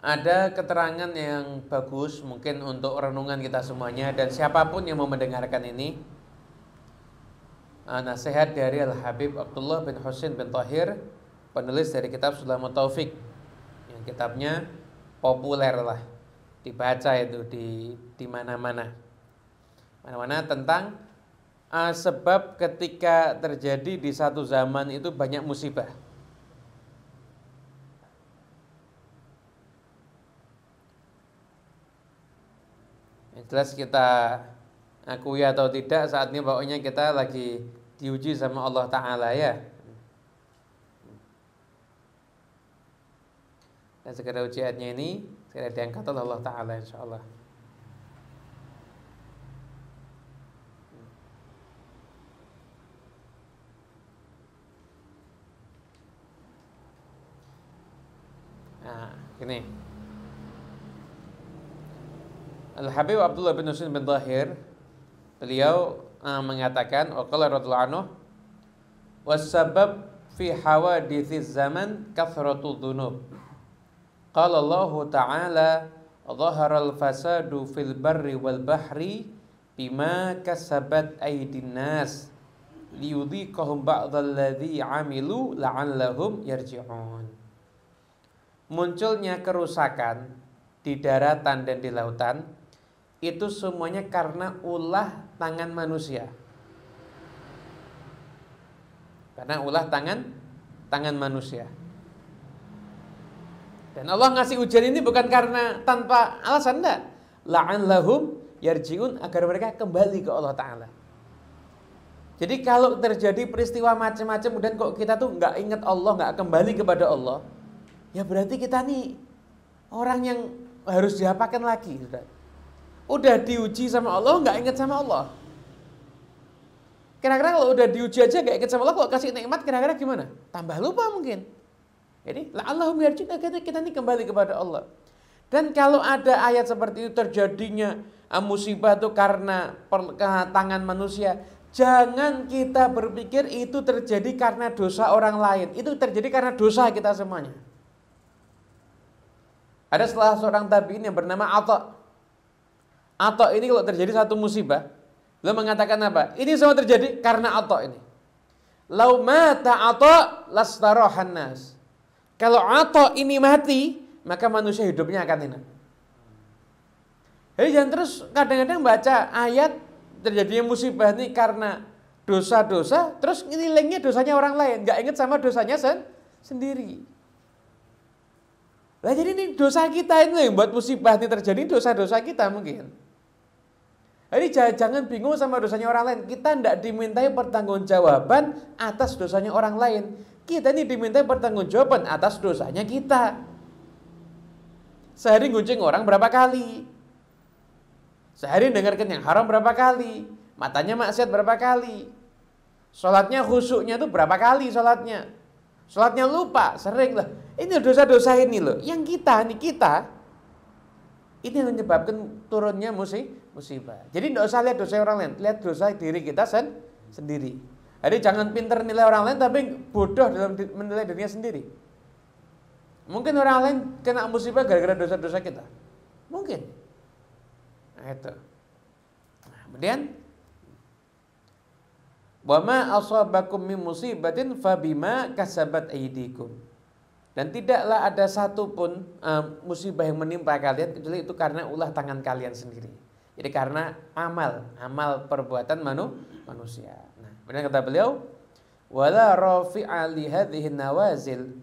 Ada keterangan yang bagus mungkin untuk renungan kita semuanya dan siapapun yang mau mendengarkan ini. Nasihat dari Al-Habib Abdullah bin Husain bin Tahir, penulis dari kitab Sulamut Taufik, yang kitabnya populer lah, dibaca itu di mana-mana. Mana-mana tentang sebab ketika terjadi di satu zaman itu banyak musibah. Yang jelas kita akui atau tidak, saat ini pokoknya kita lagi diuji sama Allah Ta'ala ya. Dan segera ujiannya ini segera diangkat oleh Allah Ta'ala insyaAllah. Nah, ini Al-Habib Abdullah bin Husain bin Tahir, beliau mengatakan waqala radhiyallahu anhu, was-sabab fi hawadithiz zaman kathratu dzunub. Qala Allah Ta'ala, dhaharal fasadu fil barri wal bahri bima kasabat aydin nas liyudhiqahum ba'dal ladzi 'amilu la'allahum yarji'un. Munculnya kerusakan di daratan dan di lautan itu semuanya karena ulah tangan manusia. Karena ulah tangan manusia. Dan Allah ngasih ujian ini bukan karena tanpa alasan, enggak. La'allahum yarji'un, agar mereka kembali ke Allah Ta'ala. Jadi kalau terjadi peristiwa macam-macam dan kok kita tuh nggak ingat Allah, nggak kembali kepada Allah, ya berarti kita nih orang yang harus diapakan lagi, sudah. Udah diuji sama Allah, nggak ingat sama Allah. Kira-kira kalau udah diuji aja nggak ingat sama Allah, kalau kasih nikmat kira-kira gimana? Tambah lupa mungkin. Jadi la'allahum yarji'un, kita ini kembali kepada Allah. Dan kalau ada ayat seperti itu terjadinya musibah itu karena tangan manusia, jangan kita berpikir itu terjadi karena dosa orang lain. Itu terjadi karena dosa kita semuanya. Ada salah seorang tabi'in yang bernama Atha. Atha ini kalau terjadi satu musibah, beliau mengatakan apa? Ini semua terjadi karena Atha ini. Lau mata Atha lastarahan nas. Kalau Atha ini mati, maka manusia hidupnya akan enak. Jadi jangan terus kadang-kadang baca ayat terjadinya musibah ini karena dosa-dosa, terus nilainya dosanya orang lain, nggak ingat sama dosanya sendiri. Nah, jadi ini dosa kita ini yang buat musibah ini terjadi, dosa-dosa kita mungkin. Jadi jangan bingung sama dosanya orang lain. Kita tidak dimintai pertanggungjawaban atas dosanya orang lain. Kita ini dimintai pertanggungjawaban atas dosanya kita. Sehari gunjing orang berapa kali? Sehari dengarkan yang haram berapa kali? Matanya maksiat berapa kali? Sholatnya khusyuknya itu berapa kali sholatnya? Sholatnya lupa, sering lah. Ini dosa-dosa ini loh. Yang kita ini yang menyebabkan turunnya musibah. Jadi tidak usah lihat dosa orang lain, lihat dosa diri kita sendiri. Jadi jangan pinter nilai orang lain tapi bodoh dalam menilai dirinya sendiri. Mungkin orang lain kena musibah gara-gara dosa-dosa kita. Mungkin. Nah itu. Nah, kemudian wa ma asabakum min musibatin fabima kasabat aydikum. Dan tidaklah ada satupun musibah yang menimpa kalian kecuali itu karena ulah tangan kalian sendiri. Jadi karena amal perbuatan manusia. Nah, kemudian kata beliau, wala rafi'a li hadhihi nawazil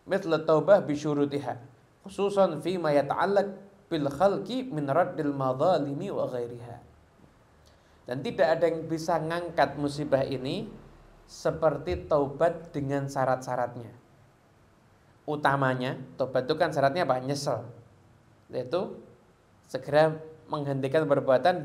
mithla taubah bi syurutiha, khususan fi ma yata'allaq bil khalqi min raddil madhalimi wa ghairiha. Dan tidak ada yang bisa ngangkat musibah ini seperti taubat dengan syarat-syaratnya. Utamanya, taubat itu kan syaratnya apa? Nyesel. Yaitu segera menghentikan perbuatan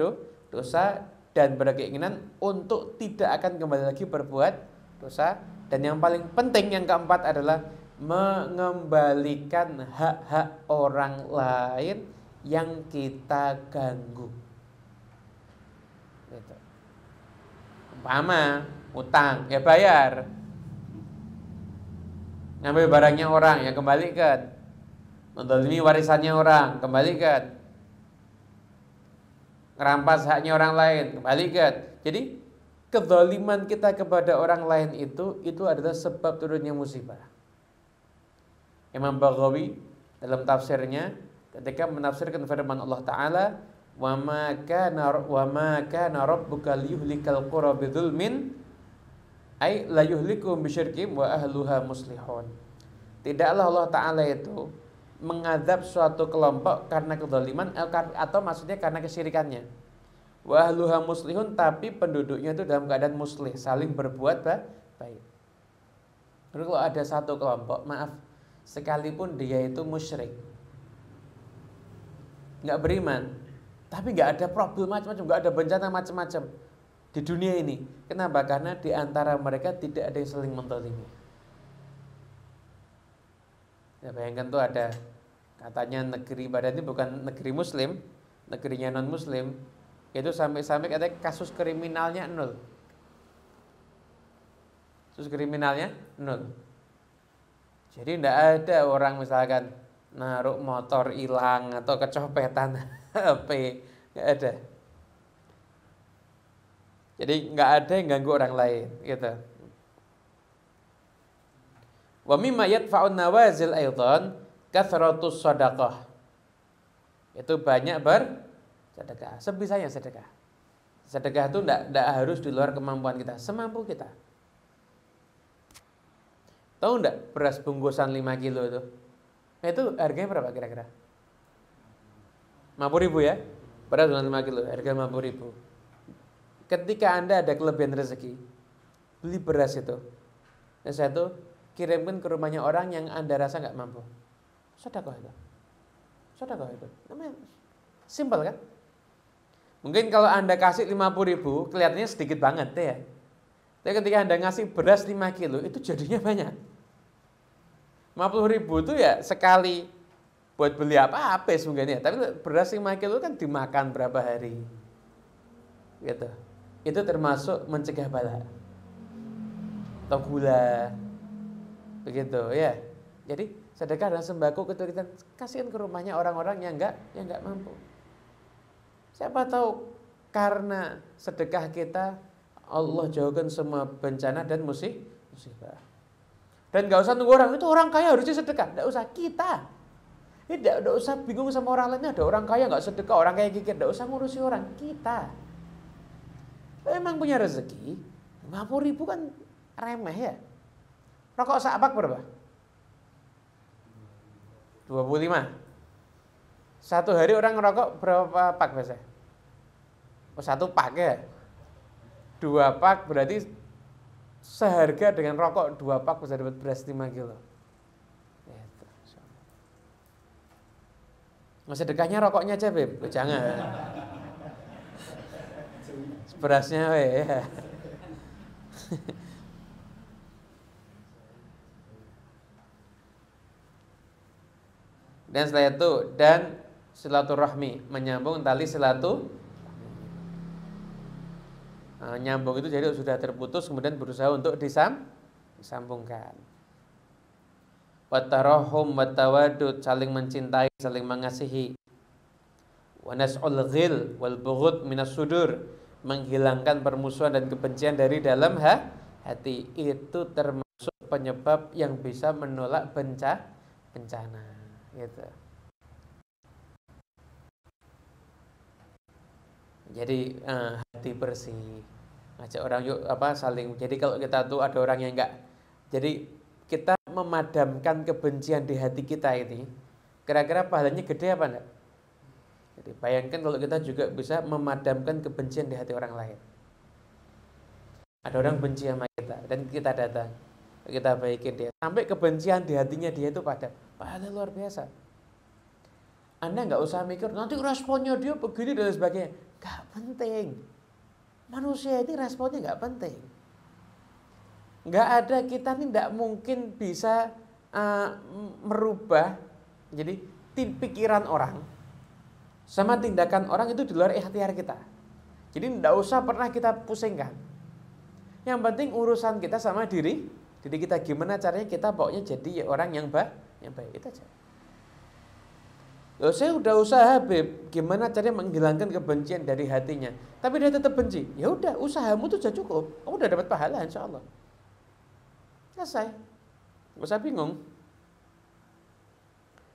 dosa dan berkeinginan untuk tidak akan kembali lagi berbuat dosa. Dan yang paling penting, yang keempat adalah mengembalikan hak-hak orang lain yang kita ganggu. Gitu. Umpama utang, ya bayar. Ngambil barangnya orang, ya kembalikan. menzalimi warisannya orang, kembalikan. Ngerampas haknya orang lain, kembalikan. Jadi kezaliman kita kepada orang lain itu adalah sebab turunnya musibah. Imam Baghawi dalam tafsirnya ketika menafsirkan firman Allah Ta'ala, wa ma kana rabbuka liyuhlikal qura bidzulmin ay la yuhlikum bisyirkim wa ahluha muslihun. Tidaklah Allah Ta'ala itu mengadab suatu kelompok karena kezaliman atau maksudnya karena kesyirikannya. Wa ahluha muslihun, tapi penduduknya itu dalam keadaan muslih, saling berbuat baik. Lalu kalau ada satu kelompok, maaf, sekalipun dia itu musyrik, nggak beriman, tapi nggak ada problem macam-macam, nggak ada bencana macam-macam di dunia ini. Kenapa? Karena di antara mereka tidak ada yang saling menzalimi. Ya, bayangkan tuh ada katanya negeri badan ini bukan negeri muslim, negerinya non muslim, itu sampai-sampai katanya kasus kriminalnya 0. Kasus kriminalnya 0. Jadi tidak ada orang misalkan naruh motor hilang atau kecopetan HP, nggak ada. Jadi nggak ada yang ganggu orang lain, gitu. Wa mimma yadfa'un nawazil aidan kathratus shadaqah. Itu banyak bersedekah, sebisanya sedekah. Sedekah itu enggak harus di luar kemampuan kita, semampu kita. Tahu enggak beras bungkusan 5 kilo itu? Nah, itu harganya berapa kira-kira? 50.000 ya? Beras dengan 5 kilo, harga 50.000. Ketika Anda ada kelebihan rezeki, beli beras itu. Dan saya tuh kirimkan ke rumahnya orang yang Anda rasa nggak mampu. Sedekah itu. Sedekah itu. Namanya simpel kan? Mungkin kalau Anda kasih 50.000 kelihatannya sedikit banget ya. Tapi ketika Anda ngasih beras 5 kilo itu jadinya banyak. 50.000 itu ya sekali buat beli apa-apa mungkin ya. Tapi beras 5 kilo kan dimakan berapa hari. Gitu. Itu termasuk mencegah bala. Atau gula. Begitu ya. Jadi sedekah dan sembako kita kasihkan ke rumahnya orang-orang yang enggak mampu. Siapa tahu karena sedekah kita Allah jauhkan semua bencana dan musibah. Dan enggak usah nunggu orang, itu orang kaya harusnya sedekah, enggak usah kita. Tidak usah bingung sama orang lain, ada orang kaya enggak sedekah, orang kaya gigit, enggak usah ngurusi orang, kita. Memang punya rezeki, 50.000 kan remeh ya. Rokok sepak berapa? 25. Satu hari orang ngerokok berapa pak biasa? Oh, 1 pak ya. 2 pak berarti seharga dengan rokok 2 pak bisa dapat beras 5 kilo. Nah, sedekahnya rokoknya aja, Beb. Jangan. Berasnya ya. Dan setelah itu dan silaturahmi, menyambung tali nyambung itu jadi sudah terputus kemudian berusaha untuk disambungkan. Watarahum watawadud, saling mencintai, saling mengasihi. Wa nas'ul ghil wal bughud minas sudur, menghilangkan permusuhan dan kebencian dari dalam hati. Itu termasuk penyebab yang bisa menolak bencana. Gitu. Jadi hati bersih, ngajak orang yuk saling. Jadi kalau kita tuh ada orang yang enggak, jadi kita memadamkan kebencian di hati kita ini, kira-kira pahalanya gede apa enggak? Jadi bayangkan kalau kita juga bisa memadamkan kebencian di hati orang lain. Ada orang benci sama kita dan kita datang, kita baikin dia sampai kebencian di hatinya dia itu padam. Pahala luar biasa. Anda nggak usah mikir nanti responnya dia begini dan sebagainya. Nggak penting. Manusia ini responnya nggak penting. Nggak ada, kita ini nggak mungkin bisa merubah. Jadi pikiran orang sama tindakan orang itu di luar ikhtiar kita. Jadi nggak usah pernah kita pusingkan. Yang penting urusan kita sama diri kita, gimana caranya kita pokoknya jadi orang yang baik itu aja. Loh, saya udah usaha Habib, gimana caranya menghilangkan kebencian dari hatinya? Tapi dia tetap benci. Ya udah, usahamu tuh sudah cukup. Kamu udah dapat pahala insya Allah. Selesai. Gak usah bingung.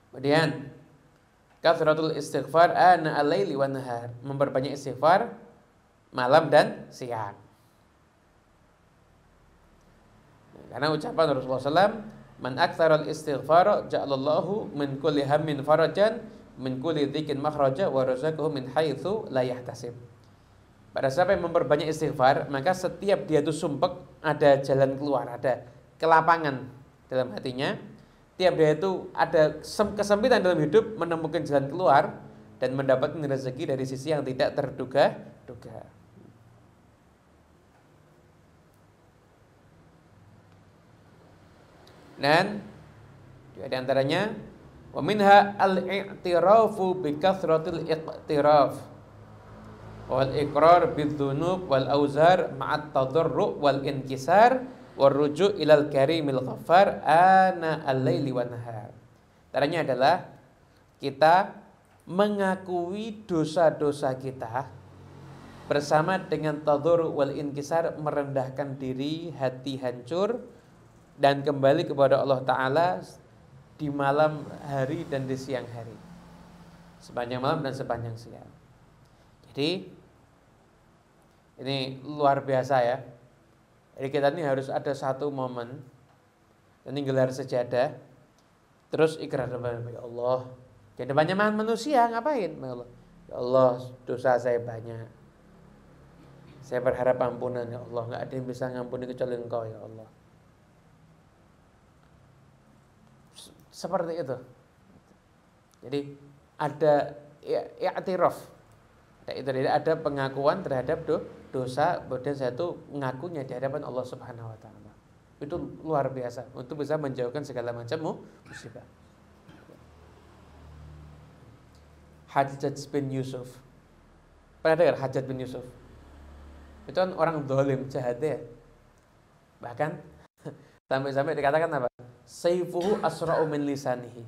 Kemudian kathratul istighfar ana al-laili wan nahar. Memperbanyak istighfar malam dan siang. Karena ucapan Rasulullah SAW, man aktsaral istighfar ja'alallahu min kulli hammin farajan min kulli dzikin makhraja wa razaqahu min haitsu la yahtasib. Pada siapa yang memperbanyak istighfar, maka setiap dia itu sumpek ada jalan keluar, ada kelapangan dalam hatinya. Tiap dia itu ada kesempitan dalam hidup, menemukan jalan keluar dan mendapatkan rezeki dari sisi yang tidak terduga-duga. Dan juga di antaranya wa minha al-i'tirafu bi kathratil iqtiraf wal iqrar bidzunub wal auzar ma'at tadarru wal inkisar war ruju' ilal karimil ghaffar ana al-laili wan nahar. Caranya adalah kita mengakui dosa-dosa kita bersama dengan tadarru wal inkisar, merendahkan diri, hati hancur dan kembali kepada Allah Ta'ala di malam hari dan di siang hari, sepanjang malam dan sepanjang siang. Jadi ini luar biasa ya. Jadi kita ini harus ada satu momen, ini gelar sejadah, terus ikrar kepada Allah. Di depannya manusia ngapain? Ya Allah, dosa saya banyak. Saya berharap ampunan ya Allah. Nggak ada yang bisa ngampuni kecuali Engkau ya Allah. Seperti itu. Jadi ada i'tiraf. Ada pengakuan terhadap dosa, kemudian saya itu ngakunya di hadapan Allah Subhanahu wa taala. Itu luar biasa untuk bisa menjauhkan segala macam musibah. Hajjaj bin Yusuf. Pernah dengar Hajjaj bin Yusuf? Itu kan orang zalim, jahat ya. Bahkan sampai dikatakan apa? Sayfuhu asra'u min lisanihi.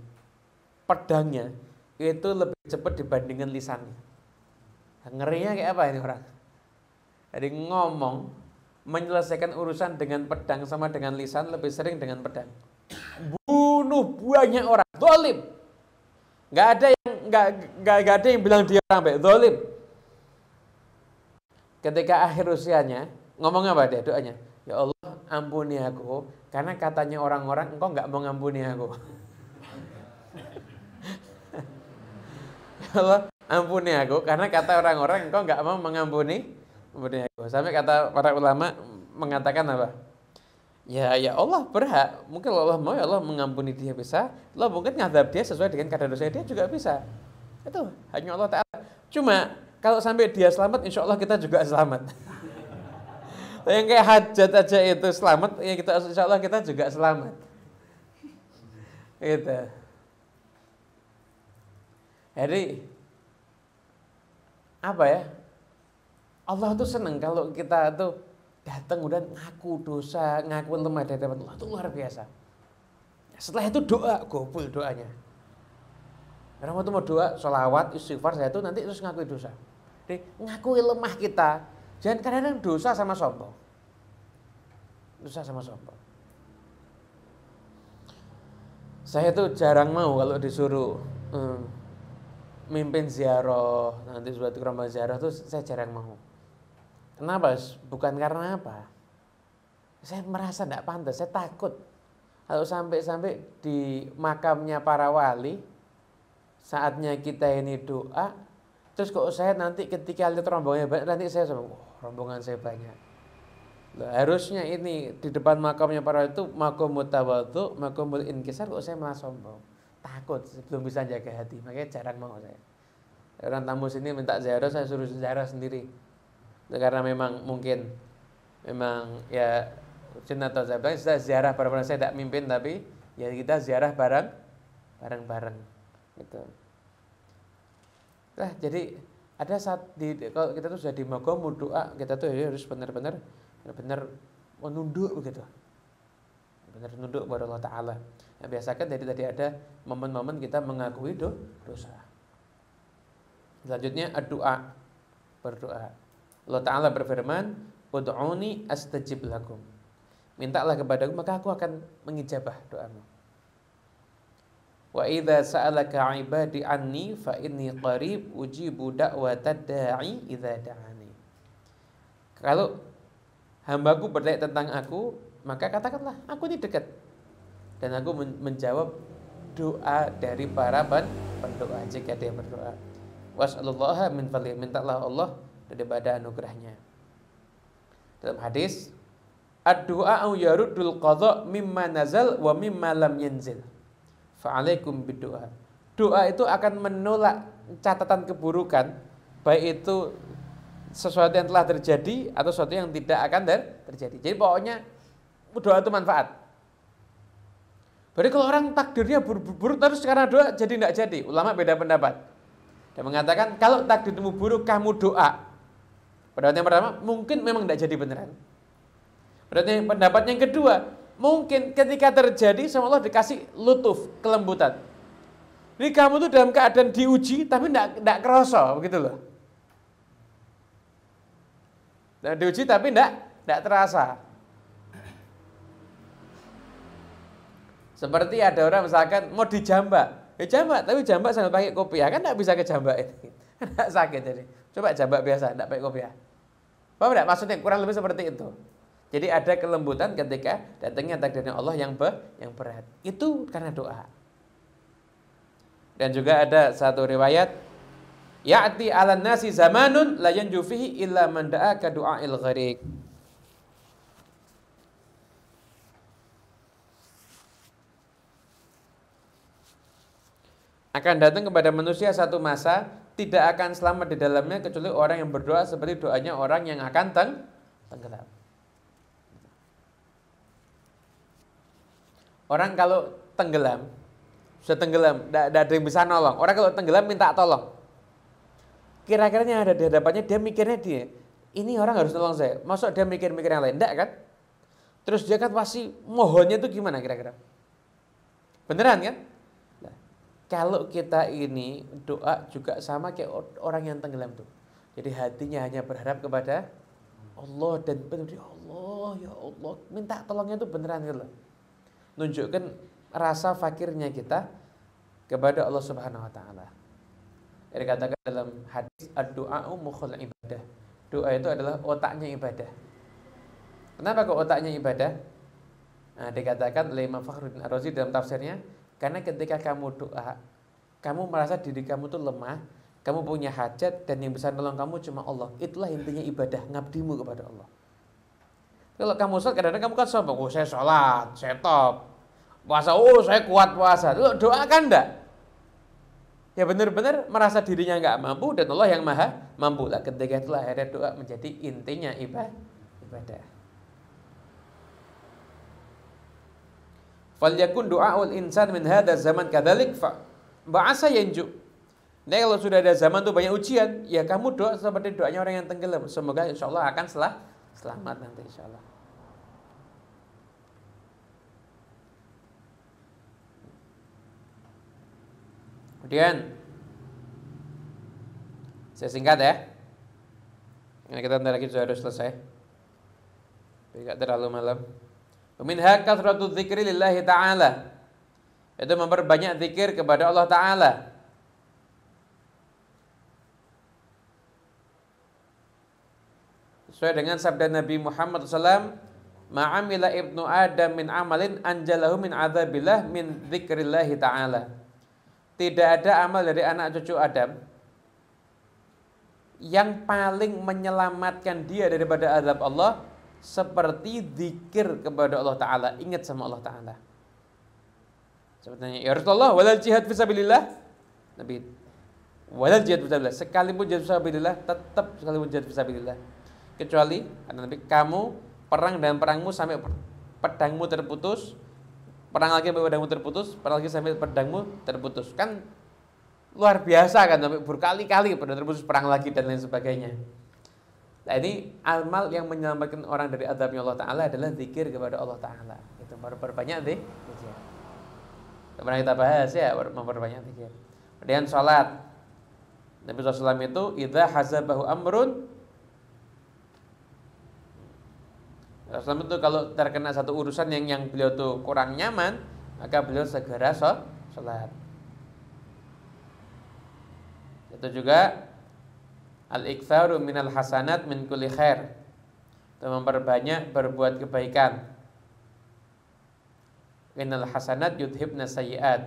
Pedangnya itu lebih cepat dibandingkan lisannya. Ngerinya kayak apa ini orang? Jadi ngomong, menyelesaikan urusan dengan pedang sama dengan lisan lebih sering dengan pedang. Bunuh banyak orang, zalim. Nggak ada yang bilang dia orang baik, zalim. Ketika akhir usianya, ngomong apa dia doanya? Ya Allah, ampuni aku, karena katanya orang-orang engkau nggak mau ngampuni aku. Ya Allah, ampuni aku, karena kata orang-orang engkau nggak mau mengampuni aku. Sampai kata para ulama mengatakan apa? Ya Allah berhak. Mungkin Allah mau, ya Allah mengampuni dia bisa. Allah mungkin ngadab dia sesuai dengan kadar dosa dia juga bisa. Itu hanya Allah Ta'ala. Cuma kalau sampai dia selamat, insya Allah kita juga selamat. Yang kayak hajat aja itu selamat, ya kita insya Allah kita juga selamat. Gitu. Jadi apa ya? Allah tuh seneng kalau kita tuh datang udah ngaku dosa, ngaku lemah dari hadapan Allah, itu luar biasa. Setelah itu doa, gobul doanya. Karena waktu mau doa, sholawat, istighfar, saya itu nanti terus ngakui dosa. Jadi ngakui lemah kita. Jangan kadang-kadang dosa sama sombong. Dosa sama sombong. Saya tuh jarang mau kalau disuruh mimpin ziarah, nanti suatu rombongan ziarah tuh saya jarang mau. Kenapa? Bukan karena apa. Saya merasa tidak pantas, saya takut. Kalau sampai di makamnya para wali, saatnya kita ini doa, terus kok saya nanti ketika lihat rombongannya banyak, nanti saya sombong, rombongan saya banyak. Loh, harusnya ini di depan makamnya para itu makamul tawadhu, makamul inkisar, kok saya malah sombong. Takut, belum bisa jaga hati, makanya jarang mau saya. Orang tamu sini minta ziarah, saya suruh ziarah sendiri. Karena memang ya sunnah atau saya ziarah bareng-bareng, saya tidak mimpin tapi ya kita ziarah bareng-bareng gitu. Nah, jadi ada saat kalau kita tuh sudah di maqam doa, kita tuh harus benar-benar menunduk begitu. Benar nunduk kepada Allah Ta'ala. Nah, biasakan tadi ada momen-momen kita mengakui dosa. Selanjutnya doa, berdoa. Allah Ta'ala berfirman, ud'uni astajib lakum. Mintalah kepadaku maka aku akan mengijabah doamu. Wa idza sa'alaka 'ibadi anni fa inni qarib ujibu da'watad da'i idza da'ani. Kalau hambaku bertanya tentang aku, maka katakanlah aku ini dekat dan aku menjawab doa dari para pendoa jika dia berdoa. Was'alullaha min fadli, mintalah Allah daripada anugerahnya. Dalam hadis, ad-du'a yaruddul qadha mimma nazal wa mimma lam yanzil. Fa'alaikum bid-du'a. Doa itu akan menolak catatan keburukan, baik itu sesuatu yang telah terjadi atau sesuatu yang tidak akan terjadi. Jadi pokoknya doa itu manfaat. Berarti kalau orang takdirnya buruk terus karena doa jadi tidak jadi. Ulama beda pendapat. Dan mengatakan kalau takdirmu buruk kamu doa. Pendapat yang pertama mungkin memang tidak jadi beneran. Pendapat yang kedua mungkin ketika terjadi sama Allah dikasih lutuf, kelembutan. Jadi kamu tuh dalam keadaan diuji tapi tidak kerasa begitu loh. Dan diuji tapi tidak terasa. Seperti ada orang misalkan mau dijambak, ya jambak tapi jambak sambil pakai kopiah kan tidak bisa kejambak ini, tidak sakit jadi. Coba jambak biasa, tidak pakai kopiah. Paham tidak? Maksudnya kurang lebih seperti itu. Jadi ada kelembutan ketika datangnya takdirnya Allah yang berat. Itu karena doa. Dan juga ada satu riwayat, ya'ti 'alan nasi zamanun la yanju fihi illa man da'a ka du'ail gharik. Akan datang kepada manusia satu masa tidak akan selamat di dalamnya kecuali orang yang berdoa seperti doanya orang yang akan tenggelam. Orang kalau tenggelam, sudah tenggelam, tidak ada yang bisa nolong. Orang kalau tenggelam minta tolong. Kira-kira yang ada di hadapannya dia mikirnya ini orang harus tolong saya. Masuk dia mikir-mikir yang lain, enggak kan? Terus dia kan pasti mohonnya itu gimana kira-kira? Beneran kan? Nah, kalau kita ini doa juga sama kayak orang yang tenggelam tuh. Jadi hatinya hanya berharap kepada Allah dan benar ya Allah, minta tolongnya itu beneran gitu loh. Nunjukkan rasa fakirnya kita kepada Allah Subhanahu wa taala. Jadi katakan dalam hadis ad-du'a'u mukhul ibadah. Doa itu adalah otaknya ibadah. Kenapa kok otaknya ibadah? Nah, dikatakan oleh Imam Fakhruddin Ar-Razi dalam tafsirnya, karena ketika kamu doa, kamu merasa diri kamu tuh lemah, kamu punya hajat dan yang bisa nolong kamu cuma Allah. Itulah intinya ibadah, ngabdimu kepada Allah. Kalau kamu sholat, kadang-kadang kamu kan sombong, oh saya sholat, saya top. Puasa, oh saya kuat puasa. Doa kan enggak? Ya benar-benar merasa dirinya enggak mampu dan Allah yang maha mampu. Lah ketika itulah akhirnya doa menjadi intinya ibadah. Falyakun du'aul insan min hadha zaman kadzalik fa ba'asa yanju. Nah, kalau sudah ada zaman tuh banyak ujian, ya kamu doa seperti doanya orang yang tenggelam. Semoga insyaallah akan selamat nanti insyaallah. Kemudian saya singkat ya. Ini kita bentar lagi sudah harus selesai. Tidak terlalu malam. Minha kathratu dzikri lillahi ta'ala. Itu memperbanyak zikir kepada Allah Ta'ala. Sesuai dengan sabda Nabi Muhammad SAW, ma'amila ibnu Adam min amalin anjalahu min adzabillah min dzikrillahi ta'ala. Tidak ada amal dari anak cucu Adam yang paling menyelamatkan dia daripada azab Allah seperti zikir kepada Allah Ta'ala, ingat sama Allah Ta'ala. Sepertinya ya Rasulullah walal jihad fisabilillah, Nabi walal jihad fisabilillah, sekalipun jihad fisabilillah, tetap sekalipun jihad fisabilillah, kecuali Nabi kamu perang dan perangmu sampai pedangmu terputus, perang lagi sampai pedangmu terputus, perang lagi sampai pedangmu terputus, kan luar biasa kan, sampai berkali-kali pada terputus, perang lagi dan lain sebagainya. Nah ini amal yang menyelamatkan orang dari azabnya Allah Ta'ala adalah zikir kepada Allah Ta'ala. Itu baru perbanyak zikir. Pernah kita bahas ya, memperbanyak zikir. Kemudian sholat. Nabi SAW itu idza hazabahu amrun, Rasulullah itu kalau terkena satu urusan yang beliau tuh kurang nyaman, maka beliau segera sholat. Itu juga al-iktsaru minal hasanat min kulli khair. Itu memperbanyak berbuat kebaikan. Innal hasanat yudhibna sayyi'at.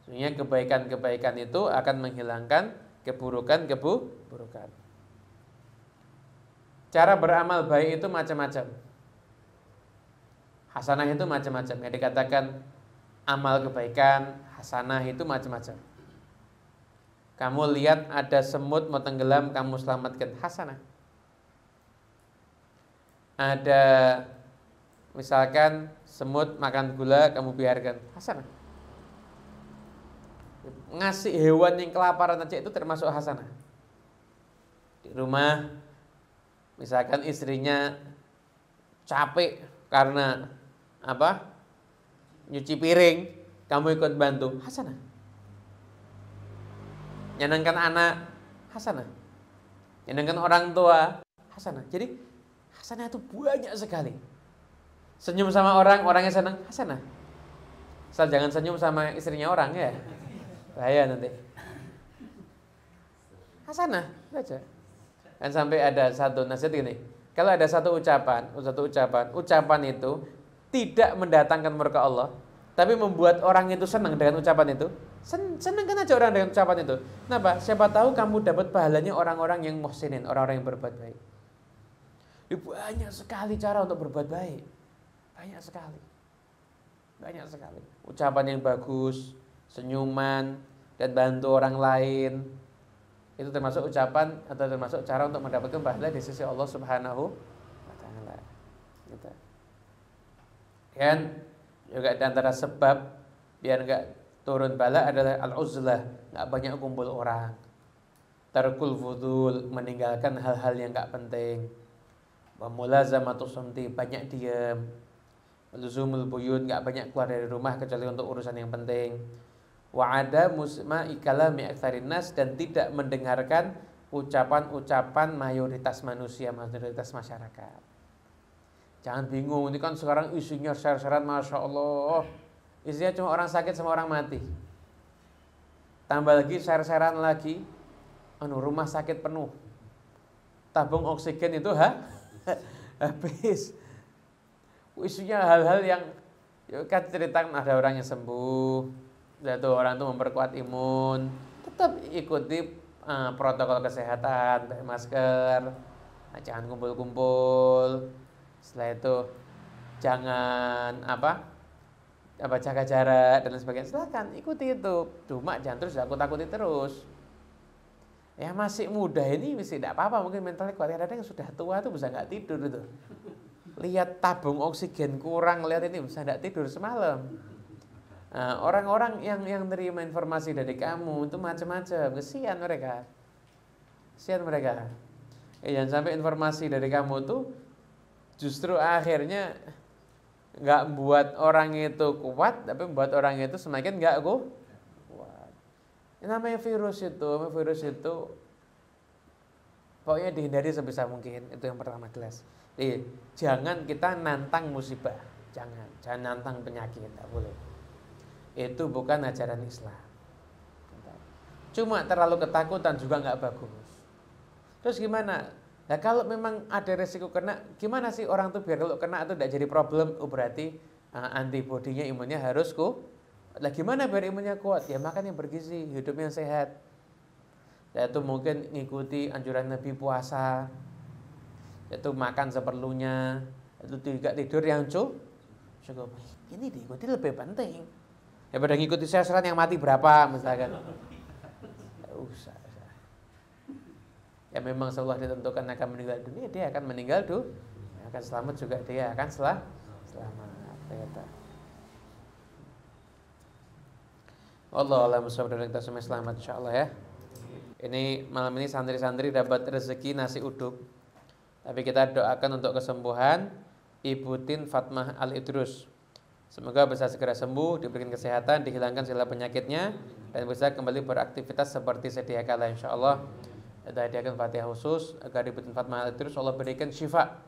Sesungguhnya kebaikan-kebaikan itu akan menghilangkan keburukan. Cara beramal baik itu macam-macam. Hasanah itu macam-macam. Yang dikatakan amal kebaikan, hasanah itu macam-macam. Kamu lihat ada semut mau tenggelam, kamu selamatkan, hasanah. Ada misalkan semut makan gula, kamu biarkan, hasanah. Ngasih hewan yang kelaparan aja itu termasuk hasanah. Di rumah misalkan istrinya capek karena apa? Nyuci piring, kamu ikut bantu, hasanah. Nyenangkan anak, hasanah. Nyenangkan orang tua, hasanah. Jadi hasanah itu banyak sekali. Senyum sama orang, orangnya senang, hasanah. Asal jangan senyum sama istrinya orang ya. Bahaya nanti. Hasanah, baca. Kan sampai ada satu nasihat gini. Kalau ada satu ucapan itu tidak mendatangkan murka Allah, tapi membuat orang itu senang dengan ucapan itu. Senangkan aja orang dengan ucapan itu. Kenapa? Siapa tahu kamu dapat pahalanya orang-orang yang muhsinin, orang-orang yang berbuat baik. Banyak sekali cara untuk berbuat baik. Banyak sekali. Ucapan yang bagus, senyuman, dan bantu orang lain, itu termasuk ucapan atau termasuk cara untuk mendapatkan pahala di sisi Allah Subhanahu wa taala. Gitu. Dan juga di antara sebab biar enggak turun bala adalah al-uzlah, enggak banyak kumpul orang. Tarkul fudul, meninggalkan hal-hal yang enggak penting. Wa mulazamatu sumti, banyak diam. Luzumul buyut, enggak banyak keluar dari rumah kecuali untuk urusan yang penting. Wa ada musma'i kalami aktsarin nas, dan tidak mendengarkan ucapan-ucapan mayoritas manusia, mayoritas masyarakat. Jangan bingung, ini kan sekarang isunya share-sharean, Masya Allah. Isinya cuma orang sakit sama orang mati. Tambah lagi share-sharean lagi, rumah sakit penuh, tabung oksigen itu habis. Isunya hal-hal yang kan ceritakan ada orang yang sembuh, itu orang itu memperkuat imun, tetap ikuti protokol kesehatan, pakai masker, jangan kumpul-kumpul. Setelah itu jangan jaga jarak dan lain sebagainya. Silakan ikuti itu, cuma jangan terus takut-takuti terus. Ya masih muda ini masih tidak apa-apa, mungkin mentalnya kuat. Kadang yang sudah tua itu bisa nggak tidur itu. Lihat tabung oksigen kurang, lihat ini bisa nggak tidur semalam. Orang-orang yang terima informasi dari kamu itu macam-macam, kesian mereka. Jangan sampai informasi dari kamu tuh justru akhirnya nggak buat orang itu kuat, tapi membuat orang itu semakin nggak kuat. Ini namanya virus itu pokoknya dihindari sebisa mungkin. Itu yang pertama jelas. Jadi, jangan kita nantang musibah, jangan nantang penyakit, tidak boleh. Itu bukan ajaran Islam. Cuma terlalu ketakutan juga nggak bagus. Terus gimana? Nah kalau memang ada resiko kena, gimana sih orang tuh biar kalau kena itu tidak jadi problem? Berarti antibodinya, imunnya harus kuat. Lah gimana biar imunnya kuat? Ya makan yang bergizi, hidup yang sehat. Yaitu mungkin ngikuti anjuran Nabi puasa, yaitu makan seperlunya, itu juga tidur yang cukup. Ini diikuti lebih penting daripada ngikuti sasaran yang mati berapa misalkan. Usah. Ya memang Allah ditentukan akan meninggal dunia, dia akan meninggal akan selamat juga, dia akan selamat. Allah alam sabda, kita semua selamat insyaallah ya. Ini malam ini santri-santri dapat rezeki nasi uduk. Tapi kita doakan untuk kesembuhan Ibu Tin Fatmah Al Idrus. Semoga bisa segera sembuh, diberikan kesehatan, dihilangkan segala penyakitnya, dan bisa kembali beraktivitas seperti sedia kala insyaallah. Kita hadiahkan Fatihah khusus agar dibutuhkan Fatmah terus Allah berikan syifa,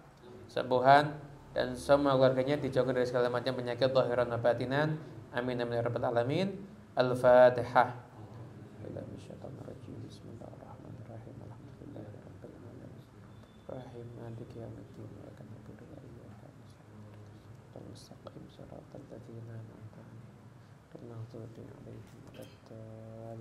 sembuhan, dan semua keluarganya dijauhkan dari segala macam penyakit zahiran wa batinan. Amin amin ya rabbal alamin. Al-Fatihah. Bismillahirrahmanirrahim. Alhamdulillahirabbil alamin. Rahim maliki yaumiddin. Iyyaka na'budu wa iyyaka nasta'in. Mustaqim shiratal ladzina an'amta 'alaihim ghairil maghdubi 'alaihim waladdallin.